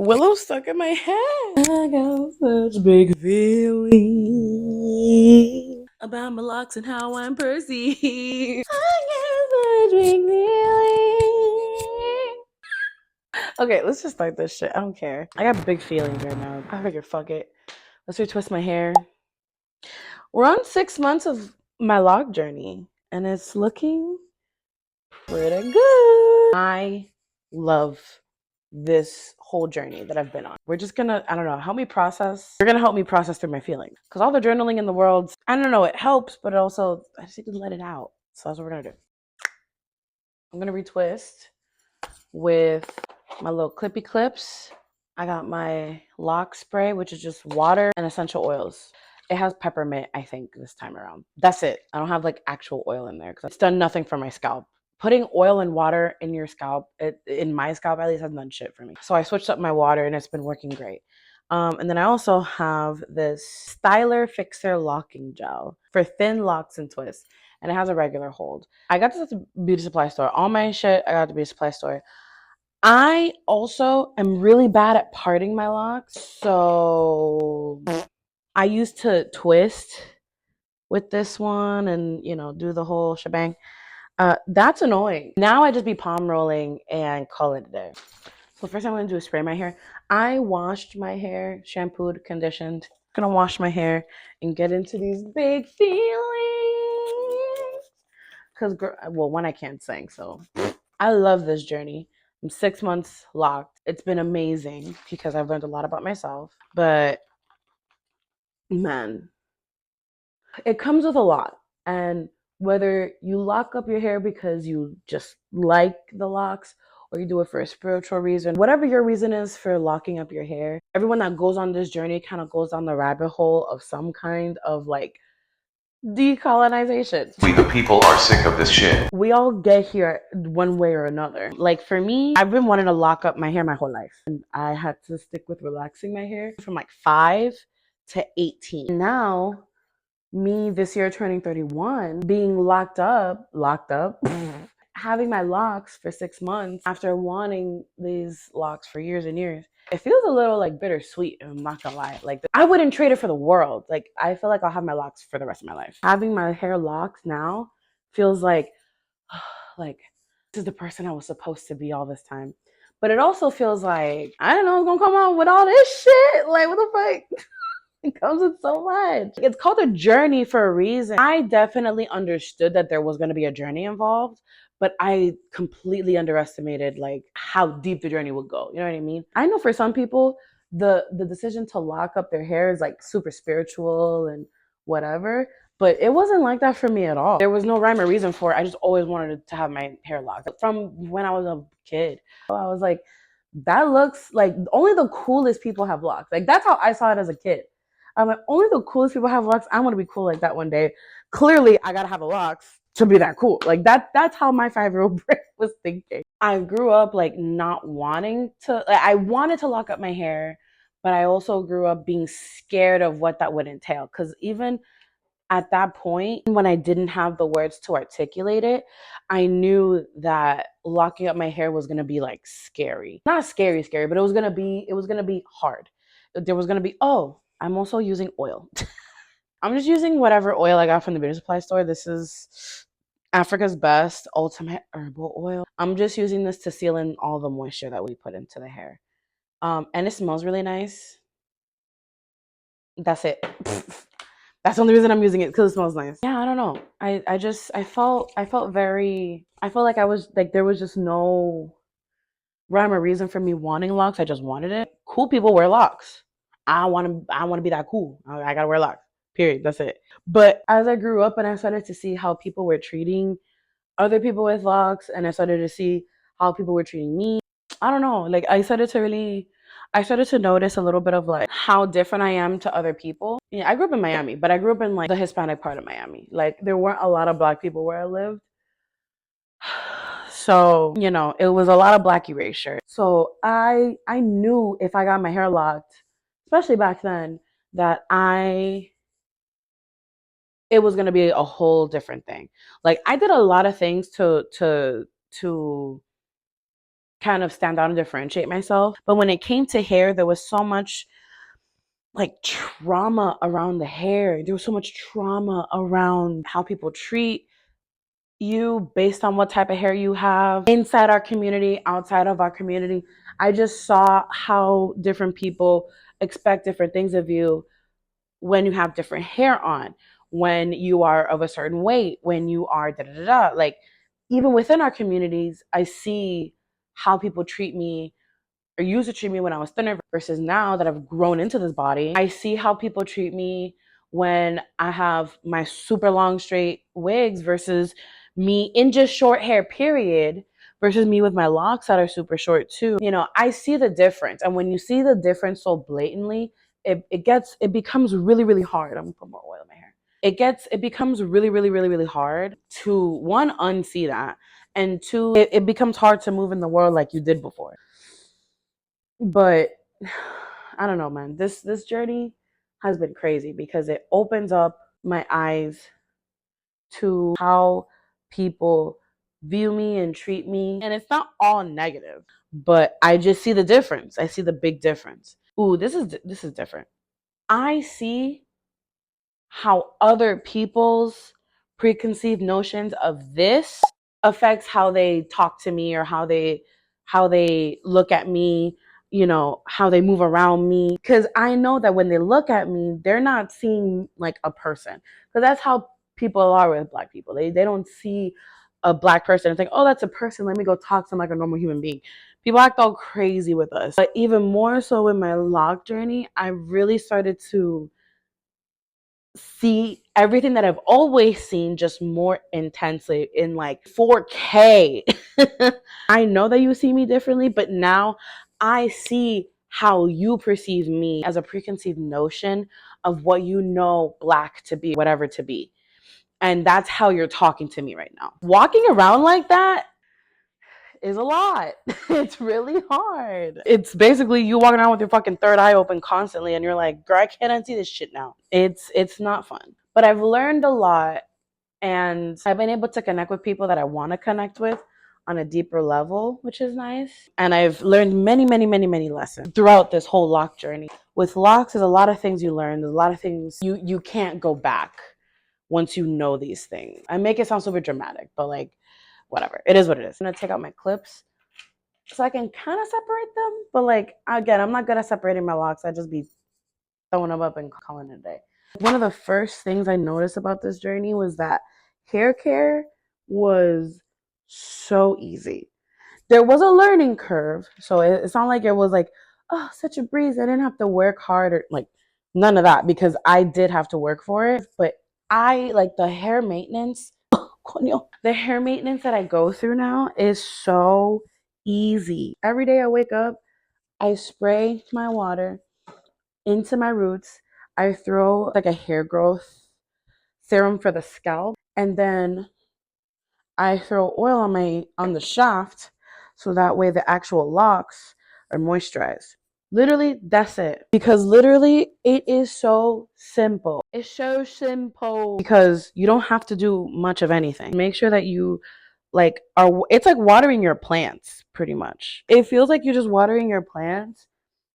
Willow stuck in my head. I got such big feeling about my locks and how I'm perceived. I got such big feeling. Okay, let's just start this shit. I don't care. I got big feelings right now. I figured, fuck it. Let's retwist my hair. We're on 6 months of my lock journey, and it's looking pretty good. I love this whole journey that I've been on. We're just gonna, I don't know, help me process. You're gonna help me process through my feelings. Because all the journaling in the world, I don't know, it helps, but it also, I just need to let it out. So that's what we're gonna do. I'm gonna retwist with my little clippy clips. I got my lock spray, which is just water and essential oils. It has peppermint, I think, this time around. That's it. I don't have like actual oil in there because it's done nothing for my scalp. Putting oil and water in your scalp, in my scalp at least, has done shit for me. So I switched up my water and it's been working great. And then I also have this Styler Fixer locking gel for thin locks and twists. And it has a regular hold. I got this at the beauty supply store. All my shit I got at the beauty supply store. I also am really bad at parting my locks. So I used to twist with this one and, you know, do the whole shebang. That's annoying. Now I just be palm rolling and call it a day. So first I'm going to do is spray my hair. I washed my hair, shampooed, conditioned. I'm going to wash my hair and get into these big feelings. Because, well, one, I can't sing, so I love this journey. I'm 6 months locked. It's been amazing because I've learned a lot about myself. But, man, it comes with a lot. And whether you lock up your hair because you just like the locks or you do it for a spiritual reason, whatever your reason is for locking up your hair, everyone that goes on this journey kind of goes down the rabbit hole of some kind of like decolonization. We the people are sick of this shit. We all get here one way or another. Like for me, I've been wanting to lock up my hair my whole life. And I had to stick with relaxing my hair from like 5 to 18. Now, me this year turning 31, being locked up, having my locks for 6 months after wanting these locks for years and years. It feels a little like bittersweet, I'm not gonna lie. Like I wouldn't trade it for the world. Like I feel like I'll have my locks for the rest of my life. Having my hair locked now feels like this is the person I was supposed to be all this time. But it also feels like I don't know what's gonna come out with all this shit. Like what the fuck? It comes with so much. It's called a journey for a reason. I definitely understood that there was going to be a journey involved, but I completely underestimated like how deep the journey would go. You know what I mean? I know for some people, the decision to lock up their hair is like super spiritual and whatever, but it wasn't like that for me at all. There was no rhyme or reason for it. I just always wanted to have my hair locked. From when I was a kid, I was like, that looks like only the coolest people have locks. Like that's how I saw it as a kid. I'm like, only the coolest people have locks. I want to be cool like that one day. Clearly, I gotta have a locks to be that cool. Like that's how my 5-year-old brain was thinking. I grew up like not wanting to. Like, I wanted to lock up my hair, but I also grew up being scared of what that would entail. Because even at that point, when I didn't have the words to articulate it, I knew that locking up my hair was gonna be like scary. Not scary, but it was gonna be hard. There was gonna be, oh, I'm also using oil. I'm just using whatever oil I got from the beauty supply store. This is Africa's Best Ultimate Herbal Oil. I'm just using this to seal in all the moisture that we put into the hair. And it smells really nice. That's it. That's the only reason I'm using it, because it smells nice. Yeah, I don't know. I felt like I was like there was just no rhyme or reason for me wanting locks. I just wanted it. Cool people wear locks. I wanna be that cool. I gotta wear locks. Period. That's it. But as I grew up and I started to see how people were treating other people with locks, and I started to see how people were treating me, I don't know. Like I started to notice a little bit of like how different I am to other people. Yeah, I grew up in Miami, but I grew up in like the Hispanic part of Miami. Like there weren't a lot of black people where I lived. So, you know, it was a lot of black erasure. So I knew if I got my hair locked, especially back then, that it was gonna be a whole different thing. Like I did a lot of things to kind of stand out and differentiate myself. But when it came to hair, there was so much like trauma around the hair. There was so much trauma around how people treat you based on what type of hair you have inside our community, outside of our community. I just saw how different people expect different things of you when you have different hair on, when you are of a certain weight, when you are da da da da. Like, even within our communities, I see how people treat me or used to treat me when I was thinner versus now that I've grown into this body. I see how people treat me when I have my super long straight wigs versus me in just short hair, period, versus me with my locks that are super short too. You know, I see the difference. And when you see the difference so blatantly, it becomes really, really hard. I'm gonna put more oil in my hair. It becomes really, really, really, really hard to, one, unsee that, and two, it becomes hard to move in the world like you did before. But I don't know, man. This journey has been crazy because it opens up my eyes to how people view me and treat me. And it's not all negative, but I just see the difference. I see the big difference. Ooh, this is different. I see how other people's preconceived notions of this affects how they talk to me or how they look at me, you know, how they move around me, because I know that when they look at me, they're not seeing like a person, because that's how people are with Black people. They don't see a Black person and think, oh, that's a person, let me go talk to them like a normal human being. People act all crazy with us. But even more so in my loc journey, I really started to see everything that I've always seen just more intensely in like 4K. I know that you see me differently, but now I see how you perceive me as a preconceived notion of what you know Black to be, whatever to be. And that's how you're talking to me right now. Walking around like that is a lot. It's really hard. It's basically you walking around with your fucking third eye open constantly and you're like, girl, I can't unsee this shit now. It's not fun. But I've learned a lot and I've been able to connect with people that I want to connect with on a deeper level, which is nice. And I've learned many, many, many, many lessons throughout this whole loc journey. With locs, there's a lot of things you learn. There's a lot of things you can't go back once you know these things. I make it sound super dramatic, but like, whatever. It is what it is. I'm gonna take out my clips so I can kind of separate them. But like, again, I'm not good at separating my locs. I just be throwing them up and calling it a day. One of the first things I noticed about this journey was that hair care was so easy. There was a learning curve, so it's not like it was like, oh, such a breeze. I didn't have to work hard or like none of that, because I did have to work for it. But I like the hair maintenance. The hair maintenance that I go through now is so easy. Every day I wake up, I spray my water into my roots. I throw like a hair growth serum for the scalp, and then I throw oil on the shaft so that way the actual locks are moisturized. Literally, that's it. Because literally, it is so simple. It's so simple because you don't have to do much of anything. Make sure that you like it's like watering your plants pretty much. It feels like you're just watering your plants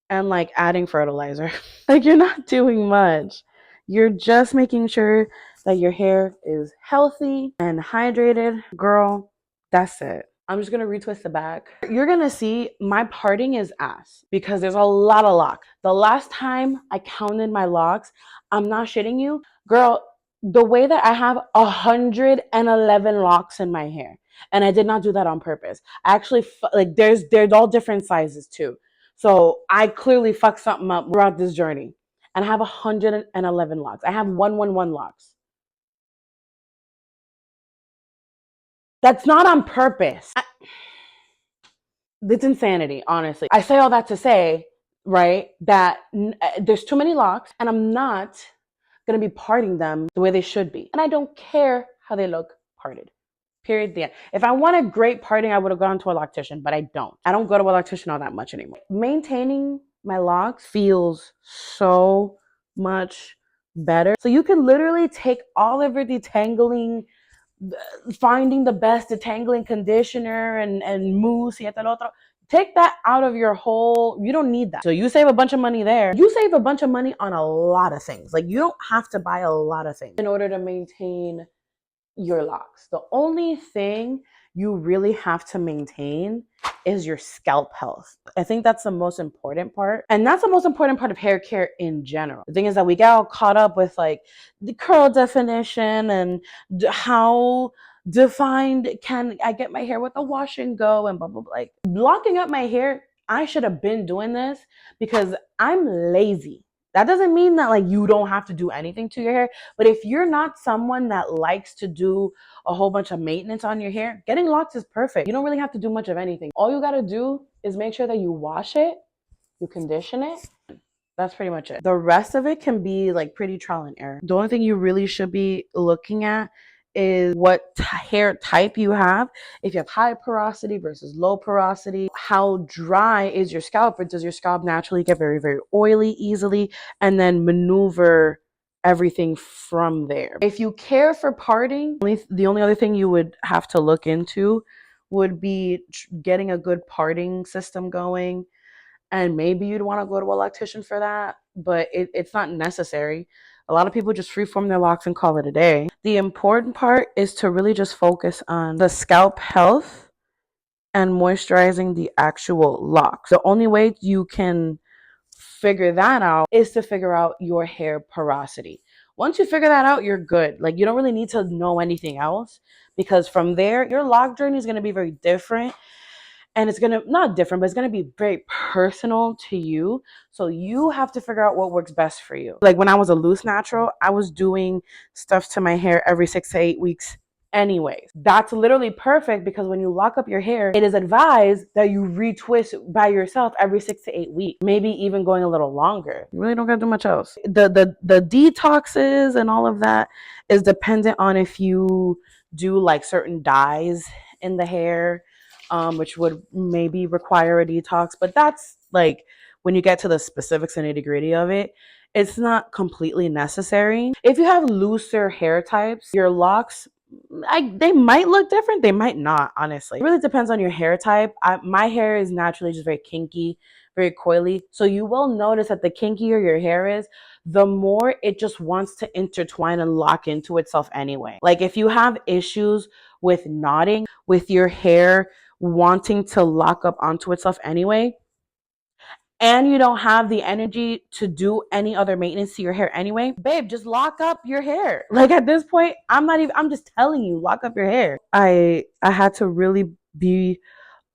and like adding fertilizer. Like, you're not doing much. You're just making sure that your hair is healthy and hydrated. Girl, that's it. I'm just gonna retwist the back. You're gonna see my parting is ass because there's a lot of locks. The last time I counted my locks, I'm not shitting you, girl, the way that I have 111 locks in my hair. And I did not do that on purpose. I actually, like, there's all different sizes too. So I clearly fucked something up throughout this journey. And I have 111 locks. I have 111 locks. That's not on purpose. It's insanity, honestly. I say all that to say, right, that there's too many locks and I'm not going to be parting them the way they should be. And I don't care how they look parted. Period. The end. If I wanted great parting, I would have gone to a loctician, but I don't. I don't go to a loctician all that much anymore. Maintaining my locks feels so much better. So you can literally take all of your detangling, finding the best detangling conditioner and mousse y tal otro. Take that out of your whole, you don't need that. So you save a bunch of money there. You save a bunch of money on a lot of things. Like you don't have to buy a lot of things in order to maintain your locks. The only thing you really have to maintain is your scalp health. I think that's the most important part. And that's the most important part of hair care in general. The thing is that we get all caught up with like the curl definition and how defined can I get my hair with a wash and go and blah, blah, blah. Like locking up my hair, I should have been doing this because I'm lazy. That doesn't mean that like you don't have to do anything to your hair, but if you're not someone that likes to do a whole bunch of maintenance on your hair, getting locks is perfect. You don't really have to do much of anything. All you got to do is make sure that you wash it, you condition it. That's pretty much it. The rest of it can be like pretty trial and error. The only thing you really should be looking at is what hair type you have. If you have high porosity versus low porosity, how dry is your scalp, or does your scalp naturally get very, very oily easily, and then maneuver everything from there. If you care for parting, the only other thing you would have to look into would be getting a good parting system going. And maybe you'd want to go to a loctician for that, but it's not necessary. A lot of people just freeform their locks and call it a day. The important part is to really just focus on the scalp health and moisturizing the actual locks. The only way you can figure that out is to figure out your hair porosity. Once you figure that out, you're good. Like you don't really need to know anything else, because from there, your lock journey is going to be very different. And it's gonna, not different, but it's gonna be very personal to you. So you have to figure out what works best for you. Like when I was a loose natural, I was doing stuff to my hair every 6 to 8 weeks anyways. That's literally perfect, because when you lock up your hair, it is advised that you retwist by yourself every 6 to 8 weeks, maybe even going a little longer. You really don't gotta do much else. The detoxes and all of that is dependent on if you do like certain dyes in the hair, which would maybe require a detox. But that's like when you get to the specifics and nitty gritty of it, it's not completely necessary. If you have looser hair types, your locks, they might look different, they might not, honestly. It really depends on your hair type. My hair is naturally just very kinky, very coily. So you will notice that the kinkier your hair is, the more it just wants to intertwine and lock into itself anyway. Like if you have issues with knotting, with your hair wanting to lock up onto itself anyway, and you don't have the energy to do any other maintenance to your hair anyway, babe, just lock up your hair. Like at this point, I'm just telling you, lock up your hair. I had to really be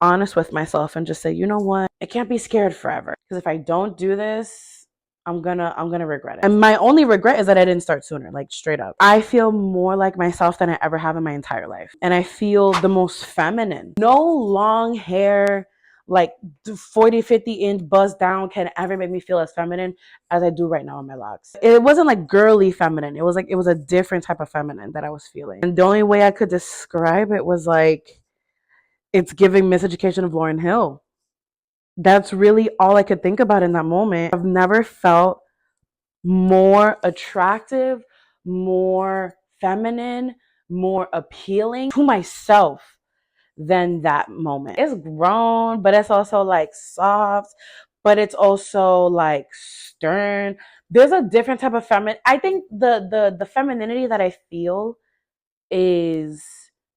honest with myself and just say, you know what? I can't be scared forever. Because if I don't do this, I'm gonna regret it. And my only regret is that I didn't start sooner, like straight up. I feel more like myself than I ever have in my entire life. And I feel the most feminine. No long hair, like 40, 50-inch buzz down can ever make me feel as feminine as I do right now on my locks. It wasn't like girly feminine. It was like, it was a different type of feminine that I was feeling. And the only way I could describe it was like, it's giving Miseducation of Lauryn Hill. That's really all I could think about in that moment. I've never felt more attractive, more feminine, more appealing to myself than that moment. It's grown, but it's also like soft, but it's also like stern. There's a different type of feminine. I think the femininity that I feel is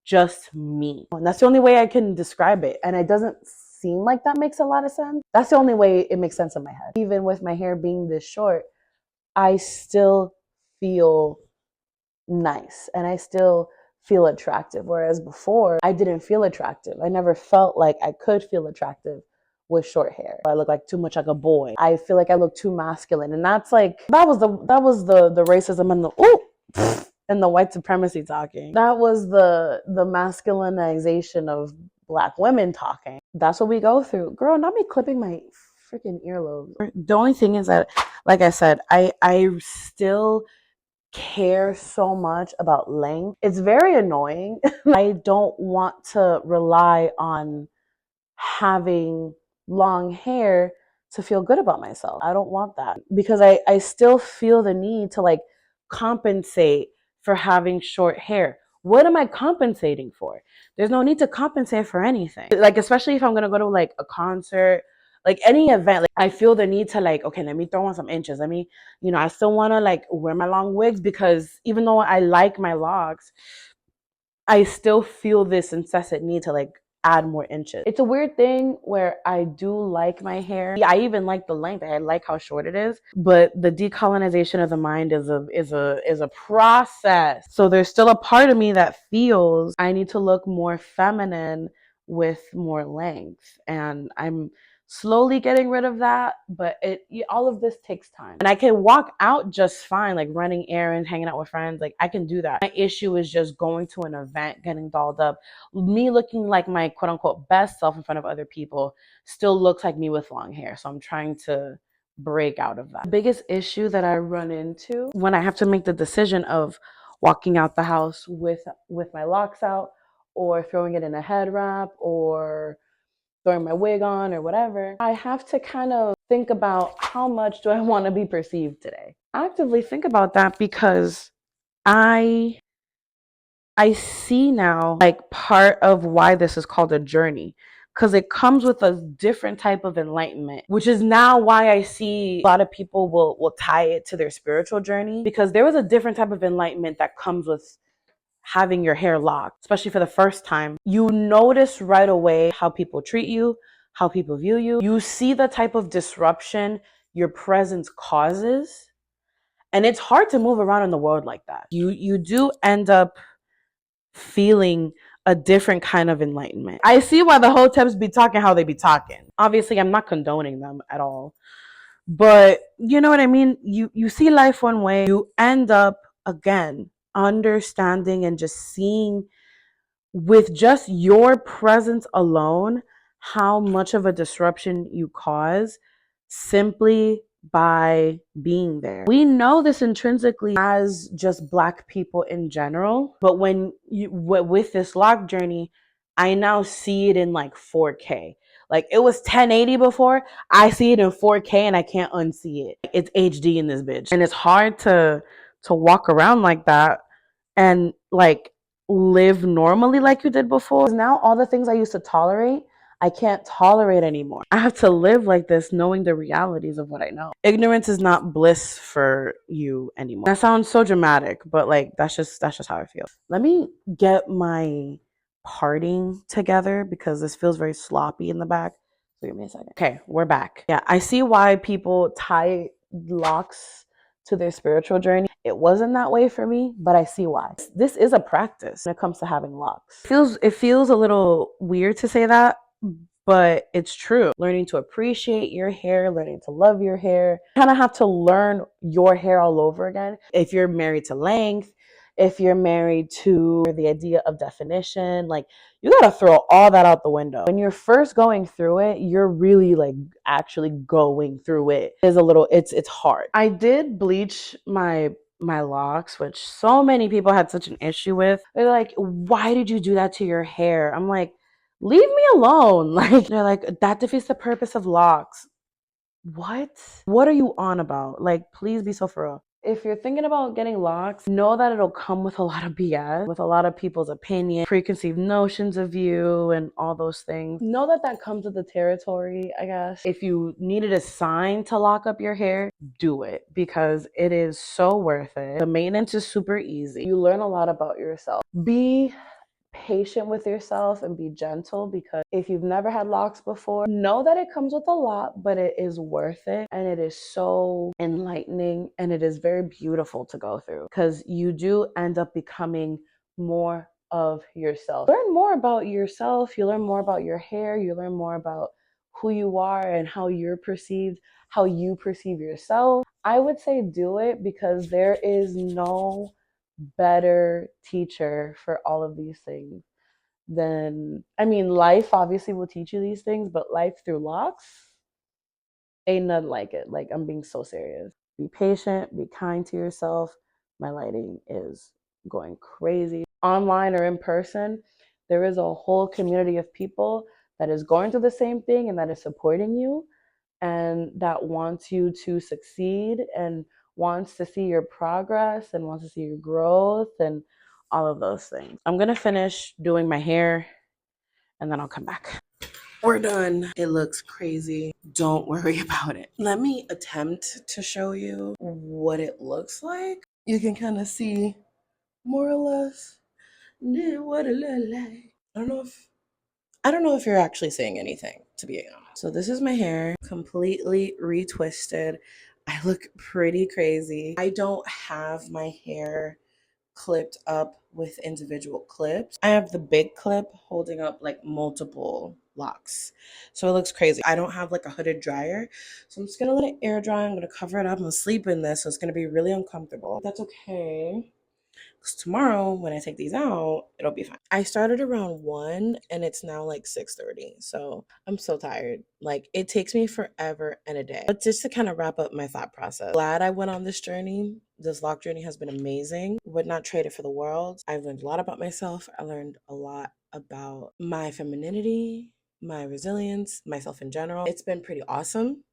just me. And that's the only way I can describe it. And it doesn't seem like that makes a lot of sense. That's the only way it makes sense in my head. Even with my hair being this short, I still feel nice and I still feel attractive. Whereas before, I didn't feel attractive. I never felt like I could feel attractive with short hair. I look like too much like a boy. I feel like I look too masculine. And that's like, that was the racism and the and the white supremacy talking. That was the masculinization of Black women talking. That's what we go through. Girl, not me clipping my freaking earlobes. The only thing is that, like I said, I still care so much about length. It's very annoying. I don't want to rely on having long hair to feel good about myself. I don't want that, because I still feel the need to like compensate for having short hair. What am I compensating for? There's no need to compensate for anything. Like, especially if I'm gonna go to like a concert, like any event, like I feel the need to like, okay, let me throw on some inches. Let me, I still wanna like wear my long wigs because even though I like my locks, I still feel this incessant need to like add more inches. It's a weird thing where I do like my hair. I even like the length. I like how short it is. But the decolonization of the mind is a process. So there's still a part of me that feels I need to look more feminine with more length. And I'm slowly getting rid of that, but all of this takes time. And I can walk out just fine, like running errands, hanging out with friends. Like I can do that. My issue is just going to an event, getting dolled up, me looking like my quote unquote best self in front of other people still looks like me with long hair. So I'm trying to break out of that. The biggest issue that I run into when I have to make the decision of walking out the house with my locks out, or throwing it in a head wrap, or throwing my wig on or whatever, I have to kind of think about how much do I want to be perceived today. Actively think about that because I see now like part of why this is called a journey, because it comes with a different type of enlightenment, which is now why I see a lot of people will tie it to their spiritual journey, because there was a different type of enlightenment that comes with having your hair locked, especially for the first time. You notice right away how people treat you, how people view you. You see the type of disruption your presence causes. And it's hard to move around in the world like that. You do end up feeling a different kind of enlightenment. I see why the hoteps be talking how they be talking. Obviously, I'm not condoning them at all. But you know what I mean? You see life one way, you end up again understanding and just seeing with just your presence alone how much of a disruption you cause simply by being there. We know this intrinsically as just Black people in general, but when you with this lock journey, I now see it in like 4K. Like it was 1080 before, I see it in 4K and I can't unsee it. It's HD in this bitch. And it's hard to walk around like that and like live normally like you did before. Now all the things I used to tolerate, I can't tolerate anymore. I have to live like this, knowing the realities of what I know. Ignorance is not bliss for you anymore. That sounds so dramatic, but like that's just how I feel. Let me get my parting together because this feels very sloppy in the back. So give me a second. Okay, we're back. Yeah, I see why people tie locks to their spiritual journey. It wasn't that way for me, but I see why. This is a practice when it comes to having locks. It feels a little weird to say that, but it's true. Learning to appreciate your hair, learning to love your hair. You kind of have to learn your hair all over again. If you're married to length, if you're married to the idea of definition, like you got to throw all that out the window. When you're first going through it, you're really like actually going through it. It's hard. I did bleach my locks, which so many people had such an issue with. They're like, why did you do that to your hair? I'm like, leave me alone. Like, they're like, that defeats the purpose of locks. What are you on about? Like, please be so for real. If you're thinking about getting locks, know that it'll come with a lot of BS, with a lot of people's opinion, preconceived notions of you, and all those things. Know that that comes with the territory, I guess. If you needed a sign to lock up your hair, do it because it is so worth it. The maintenance is super easy. You learn a lot about yourself. Be patient with yourself and be gentle, because if you've never had locks before, know that it comes with a lot, but it is worth it, and it is so enlightening, and it is very beautiful to go through because you do end up becoming more of yourself. Learn more about yourself, you learn more about your hair, you learn more about who you are and how you're perceived, how you perceive yourself. I would say do it because there is no better teacher for all of these things than, I mean, life obviously will teach you these things, but life through locks ain't nothing like it. Like, I'm being so serious. Be patient, be kind to yourself. My lighting is going crazy. Online or in person, there is a whole community of people that is going through the same thing and that is supporting you and that wants you to succeed and wants to see your progress and wants to see your growth and all of those things. I'm gonna finish doing my hair and then I'll come back. We're done. It looks crazy. Don't worry about it. Let me attempt to show you what it looks like. You can kind of see more or less what it looks like. I don't know if you're actually saying anything, to be honest. So this is my hair, completely retwisted. I look pretty crazy. I don't have my hair clipped up with individual clips. I have the big clip holding up like multiple locks. So it looks crazy. I don't have like a hooded dryer. So I'm just gonna let it air dry. I'm gonna cover it up. I'm gonna sleep in this. So it's gonna be really uncomfortable. That's okay. Because tomorrow when I take these out, it'll be fine. I started around 1 and it's now like 6:30. So I'm so tired. Like it takes me forever and a day. But just to kind of wrap up my thought process, glad I went on this journey. This lock journey has been amazing. Would not trade it for the world. I've learned a lot about myself. I learned a lot about my femininity, my resilience, myself in general. It's been pretty awesome.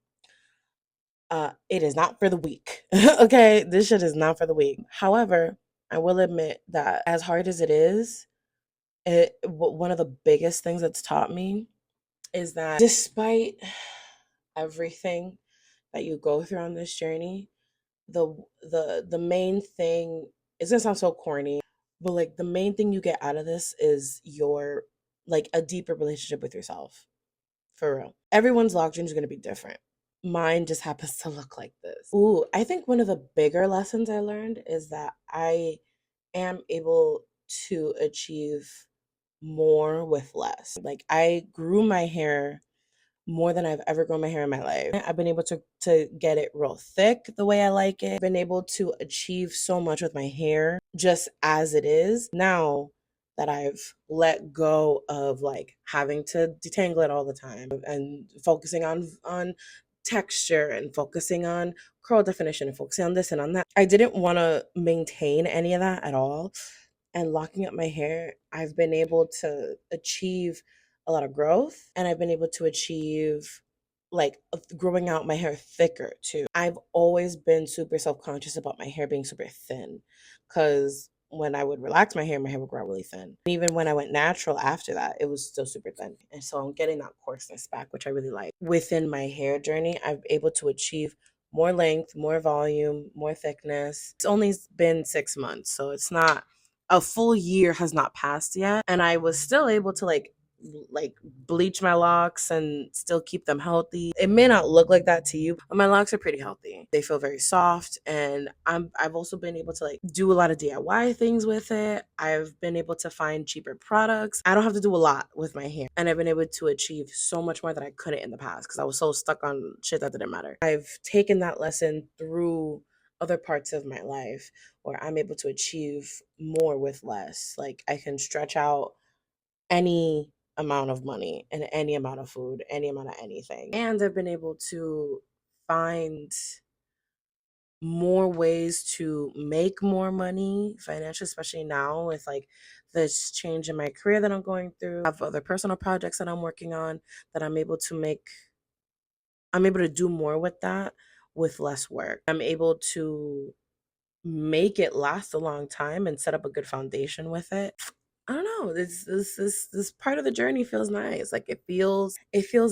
It is not for the weak. Okay, this shit is not for the weak. However, I will admit that as hard as it is, one of the biggest things that's taught me is that despite everything that you go through on this journey, the main thing, it's gonna sound so corny, but like the main thing you get out of this is your like a deeper relationship with yourself. For real. Everyone's lock journey is gonna be different. Mine just happens to look like this. Ooh, I think one of the bigger lessons I learned is that I am able to achieve more with less. Like I grew my hair more than I've ever grown my hair in my life. I've been able to get it real thick the way I like it. I've been able to achieve so much with my hair just as it is. Now that I've let go of like having to detangle it all the time and focusing on texture and focusing on curl definition and focusing on this and on that. I didn't want to maintain any of that at all. And locking up my hair, I've been able to achieve a lot of growth and I've been able to achieve like growing out my hair thicker too. I've always been super self-conscious about my hair being super thin because when I would relax my hair would grow really thin. Even when I went natural after that, it was still super thin. And so I'm getting that coarseness back, which I really like. Within my hair journey, I've been able to achieve more length, more volume, more thickness. It's only been 6 months, so it's not a full year has not passed yet. And I was still able to like bleach my locks and still keep them healthy. It may not look like that to you, but my locks are pretty healthy. They feel very soft and I've also been able to like do a lot of DIY things with it. I've been able to find cheaper products. I don't have to do a lot with my hair and I've been able to achieve so much more that I couldn't in the past because I was so stuck on shit that didn't matter. I've taken that lesson through other parts of my life where I'm able to achieve more with less. Like I can stretch out any amount of money and any amount of food, any amount of anything. And I've been able to find more ways to make more money financially, especially now with like this change in my career that I'm going through. I have other personal projects that I'm working on that I'm able to do more with that with less work. I'm able to make it last a long time and set up a good foundation with it. I don't know. This part of the journey feels nice. Like it feels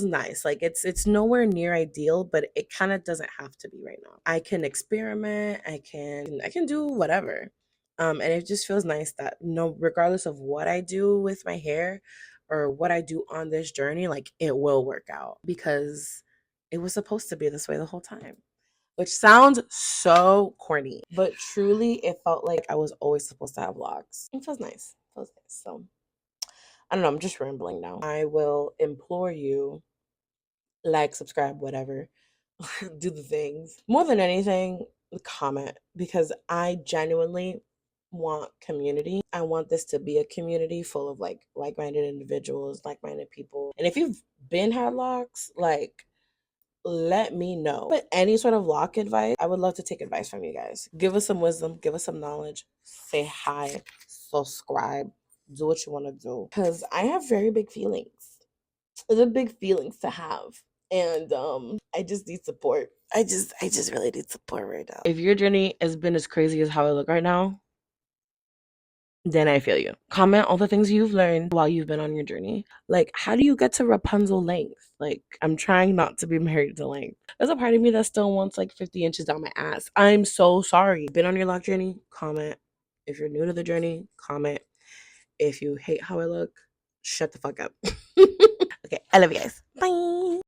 nice. Like it's nowhere near ideal, but it kind of doesn't have to be right now. I can experiment. I can do whatever. And it just feels nice that no, regardless of what I do with my hair or what I do on this journey, like it will work out because it was supposed to be this way the whole time, which sounds so corny, but truly it felt like I was always supposed to have locks. It feels nice. It feels nice. So I don't know, I'm just rambling now. I will implore you, like, subscribe, whatever, do the things. More than anything, comment because I genuinely want community. I want this to be a community full of like-minded individuals, like-minded people. And if you've been had locks, like let me know. But any sort of lock advice, I would love to take advice from you guys. Give us some wisdom, give us some knowledge, say hi, subscribe, do what you want to do. Because I have very big feelings. They're big feelings to have. And I just need support. I just really need support right now. If your journey has been as crazy as how I look right now, then I feel you. Comment all the things you've learned while you've been on your journey. Like, how do you get to Rapunzel length? Like, I'm trying not to be married to length. There's a part of me that still wants like 50 inches down my ass. I'm so sorry. Been on your lock journey? Comment. If you're new to the journey, comment. If you hate how I look, shut the fuck up. Okay, I love you guys. Bye.